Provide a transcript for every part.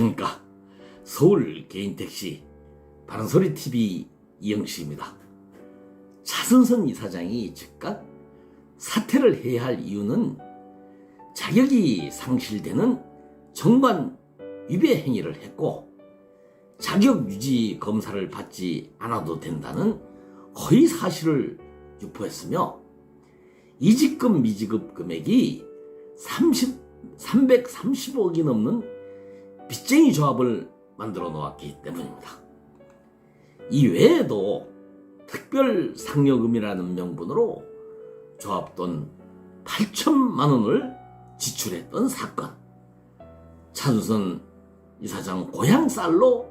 안녕하십니까. 서울 개인택시 바른소리TV 이영식입니다. 차승선 이사장이 즉각 사퇴를 해야 할 이유는 자격이 상실되는 정관 위배 행위를 했고 자격유지 검사를 받지 않아도 된다는 허위 사실을 유포했으며 이직금 미지급 금액이 330억이 넘는 빚쟁이 조합을 만들어 놓았기 때문입니다. 이 외에도 특별 상여금이라는 명분으로 조합 돈 8천만 원을 지출했던 사건, 차승선 이사장 고향 쌀로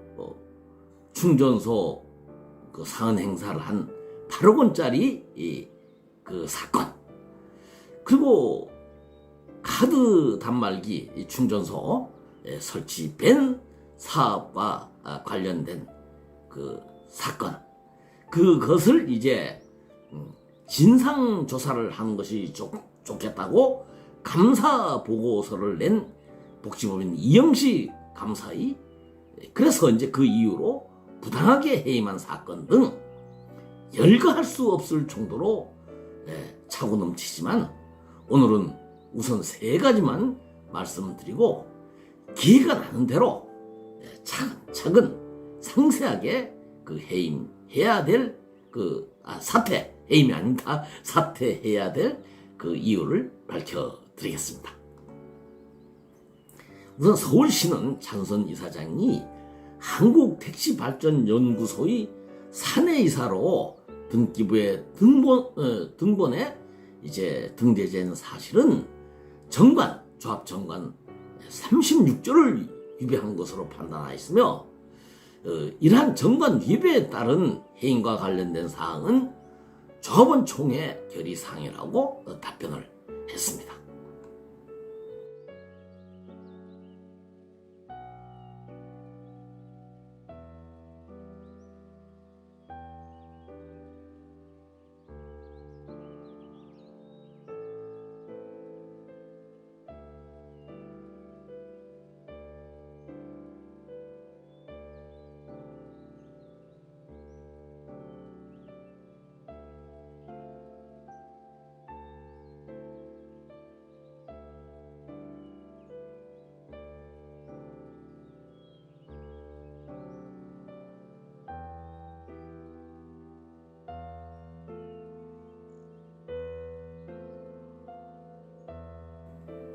충전소 그 사은 행사를 한 8억 원짜리 그 사건, 그리고 카드 단말기 충전소 설치 밴 사업과 관련된 그 사건, 그것을 이제 진상 조사를 한 것이 좋겠다고 감사 보고서를 낸 복지법인 이영식 감사의, 그래서 이제 그 이유로 부당하게 해임한 사건 등 열거할 수 없을 정도로 차고 넘치지만, 오늘은 우선 3가지만 말씀드리고 기회가 나는 대로 차근차근 상세하게 그 해임해야 될 사퇴, 해임이 아닙니다. 사퇴해야 될 그 이유를 밝혀드리겠습니다. 우선 서울시는 차승선 이사장이 한국택시발전연구소의 사내이사로 등기부에 등본에 이제 등재된 사실은 조합 정관 36조를 위배한 것으로 판단하였으며, 이러한 정관 위배에 따른 해임과 관련된 사항은 조합원 총회 결의사항이라고 답변을 했습니다.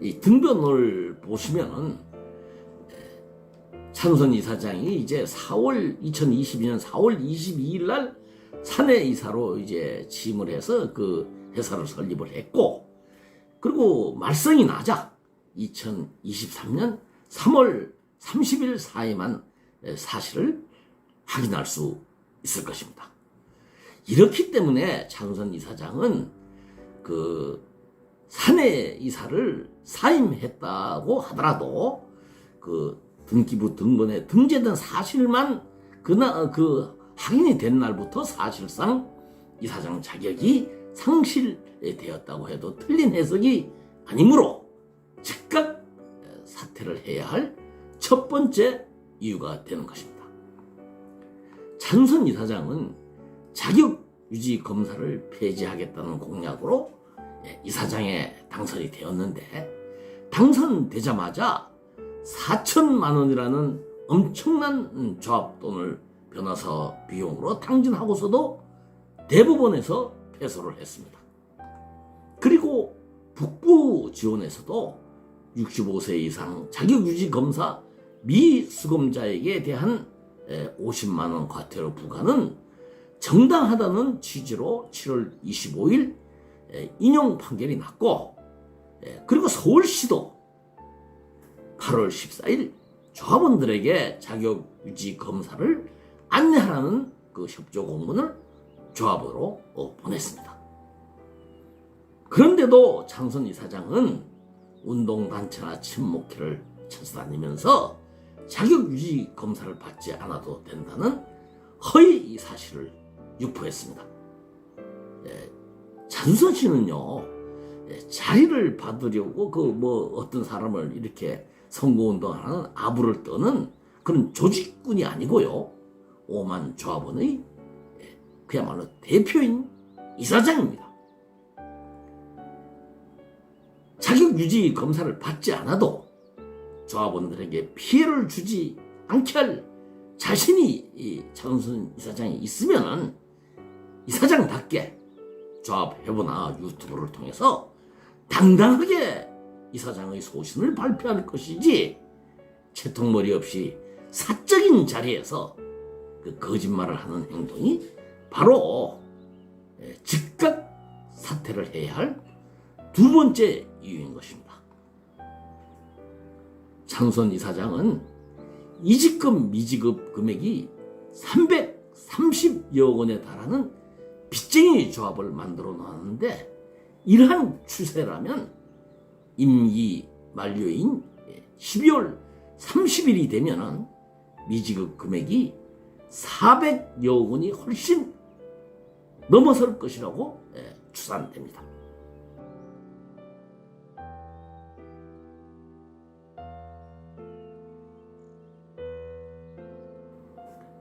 이 등본을 보시면은 차승선 이사장이 이제 2022년 4월 22일 날 사내이사로 이제 취임을 해서 그 회사를 설립을 했고, 그리고 말썽이 나자 2023년 3월 30일 사이만 사실을 확인할 수 있을 것입니다. 이렇기 때문에 차승선 이사장은 그 사내이사를 사임했다고 하더라도 그 등기부 등본에 등재된 사실만 확인이 된 날부터 사실상 이사장 자격이 상실되었다고 해도 틀린 해석이 아니므로 즉각 사퇴를 해야 할 첫 번째 이유가 되는 것입니다. 차승선 이사장은 자격유지 검사를 폐지하겠다는 공약으로 이사장에 당선이 되었는데, 당선되자마자 4천만 원이라는 엄청난 조합돈을 변호사 비용으로 탕진하고서도 대법원에서 패소를 했습니다. 그리고 북부 지원에서도 65세 이상 자격유지 검사 미수검자에게 대한 50만 원 과태료 부과는 정당하다는 취지로 7월 25일 인용 판결이 났고, 그리고 서울시도 8월 14일 조합원들에게 자격유지 검사를 안내하라는 그 협조 공문을 조합으로 보냈습니다. 그런데도 차승선 이사장은 운동단체나 친목회를 찾아다니면서 자격유지 검사를 받지 않아도 된다는 허위 사실을 유포했습니다. 차승선 씨는요, 자리를 받으려고 어떤 사람을 이렇게 선거운동하는 아부를 떠는 그런 조직군이 아니고요. 오만 조합원의 그야말로 대표인 이사장입니다. 자격유지 검사를 받지 않아도 조합원들에게 피해를 주지 않게 할 자신이 이 차은순 이사장이 있으면 이사장답게 조합 회보나 유튜브를 통해서 당당하게 이사장의 소신을 발표할 것이지, 채통머리 없이 사적인 자리에서 그 거짓말을 하는 행동이 바로 즉각 사퇴를 해야 할 두 번째 이유인 것입니다. 차은순 이사장은 이직금 미지급 금액이 330여 원에 달하는 빚쟁이 조합을 만들어 놨는데, 이러한 추세라면 임기 만료인 12월 30일이 되면은 미지급 금액이 400여 원이 훨씬 넘어설 것이라고 추산됩니다.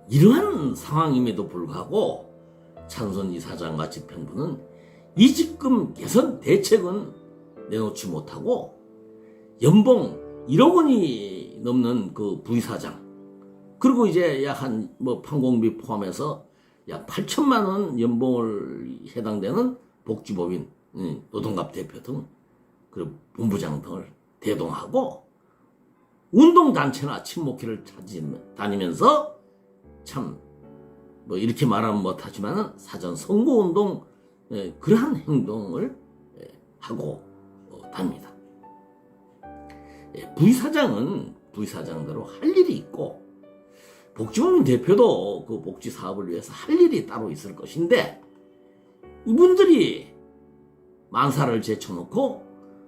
이러한 상황임에도 불구하고 차은순 이사장과 집행부는 이직금 개선 대책은 내놓지 못하고 연봉 1억 원이 넘는 그 부이사장, 그리고 이제 약 한 판공비 포함해서 약 8천만 원 연봉을 해당되는 복지법인 노동갑 대표 등 그리고 본부장 등을 대동하고 운동단체나 친목회를 다니면서 참 이렇게 말하면 못하지만 사전 선거운동 그러한 행동을 하고 다닙니다. 부이사장은 부이사장대로 할 일이 있고, 복지법인 대표도 그 복지 사업을 위해서 할 일이 따로 있을 것인데, 이분들이 만사를 제쳐놓고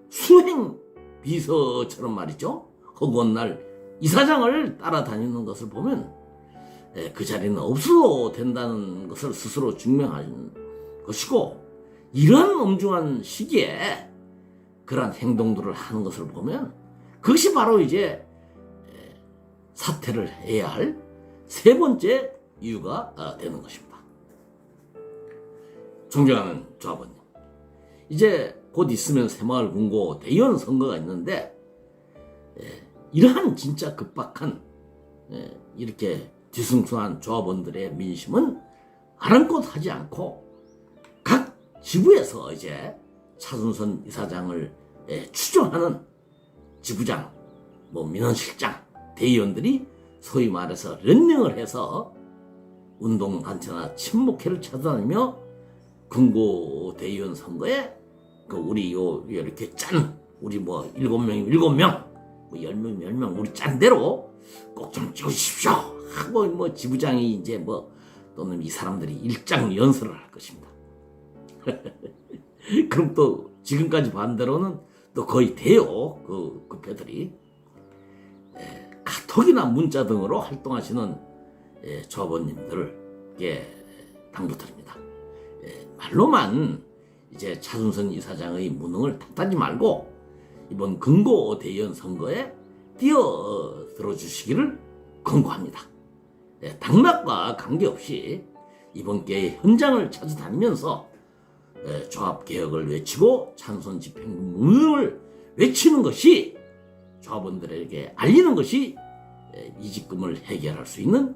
수행 비서처럼 말이죠, 허구한 날 이사장을 따라다니는 것을 보면 그 자리는 없어도 된다는 것을 스스로 증명한 것이고, 이러한 엄중한 시기에 그러한 행동들을 하는 것을 보면 그것이 바로 이제 사퇴를 해야 할 세 번째 이유가 되는 것입니다. 존경하는 조합원님, 이제 곧 있으면 새마을 군고 대의원 선거가 있는데, 이러한 진짜 급박한 이렇게 뒤숭숭한 조합원들의 민심은 아랑곳하지 않고 각 지부에서 이제 차은순 이사장을 추종하는 지부장, 민원실장, 대의원들이 소위 말해서 런닝을 해서 운동단체나 친목회를 찾아다니며 군고 대의원 선거에 우리 이렇게 우리 7명이면 7명, 10명이면 10명 우리 짠 대로 꼭 좀 찍으십시오 하고 지부장이 이제 또는 이 사람들이 일장 연설을 할 것입니다. 그럼 또 지금까지 반대로는 또 거의 돼요. 그 패들이 카톡이나 문자 등으로 활동하시는 조합원님들께 당부드립니다. 말로만 이제 차은순 이사장의 무능을 탓하지 말고 이번 금고 대의원 선거에 뛰어들어 주시기를 권고합니다. 당락과 관계없이 이번 기회에 현장을 찾아다니면서 조합개혁을 외치고 차은순 집행부 무능을 외치는 것이, 조합원들에게 알리는 것이 이직금을 해결할 수 있는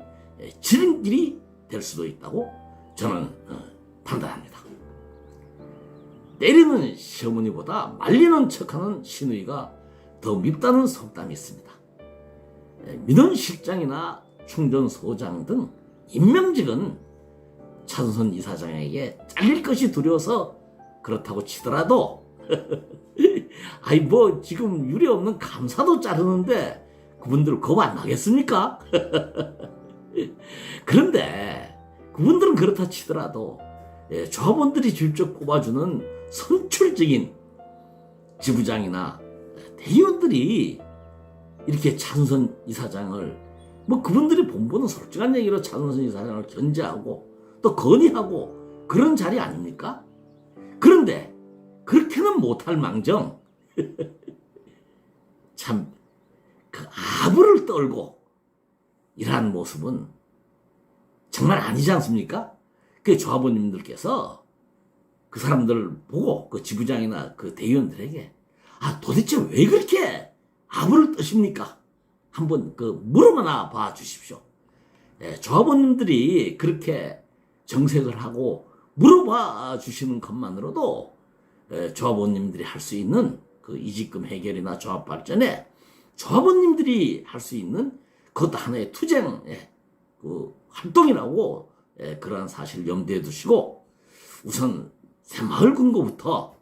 지름길이 될 수도 있다고 저는 판단합니다. 때리는 시어머니보다 말리는 척하는 시누이가 더 밉다는 속담이 있습니다. 민원실장이나 충전소장 등 임명직은 차은순 이사장에게 잘릴 것이 두려워서 그렇다고 치더라도 지금 유례 없는 감사도 자르는데 그분들 겁 안 나겠습니까? 그런데 그분들은 그렇다 치더라도 조합원들이 직접 꼽아주는 선출적인 지부장이나 대의원들이 이렇게 차은순 이사장을 그분들이 본보는 솔직한 얘기로 차은순 이사장을 견제하고 또 건의하고 그런 자리 아닙니까? 그런데 그렇게는 못할 망정 참 그 아부를 떨고 이러한 모습은 정말 아니지 않습니까? 그 조합원님들께서 그 사람들을 보고 그 지부장이나 그 대의원들에게 도대체 왜 그렇게 아부를 떠십니까? 한번 그 물어보나 봐 주십시오. 조합원님들이 그렇게 정색을 하고 물어봐 주시는 것만으로도 조합원님들이 할 수 있는 그 이직금 해결이나 조합 발전에 조합원님들이 할 수 있는 그것도 하나의 투쟁 그 활동이라고 그러한 사실을 염두에 두시고 우선 새마을 금고부터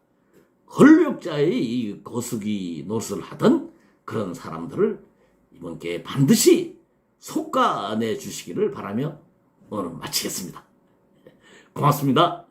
권력자의 이 거수기 노릇을 하던 그런 사람들을 이번 기회에 반드시 속아내 주시기를 바라며 오늘 마치겠습니다. 고맙습니다.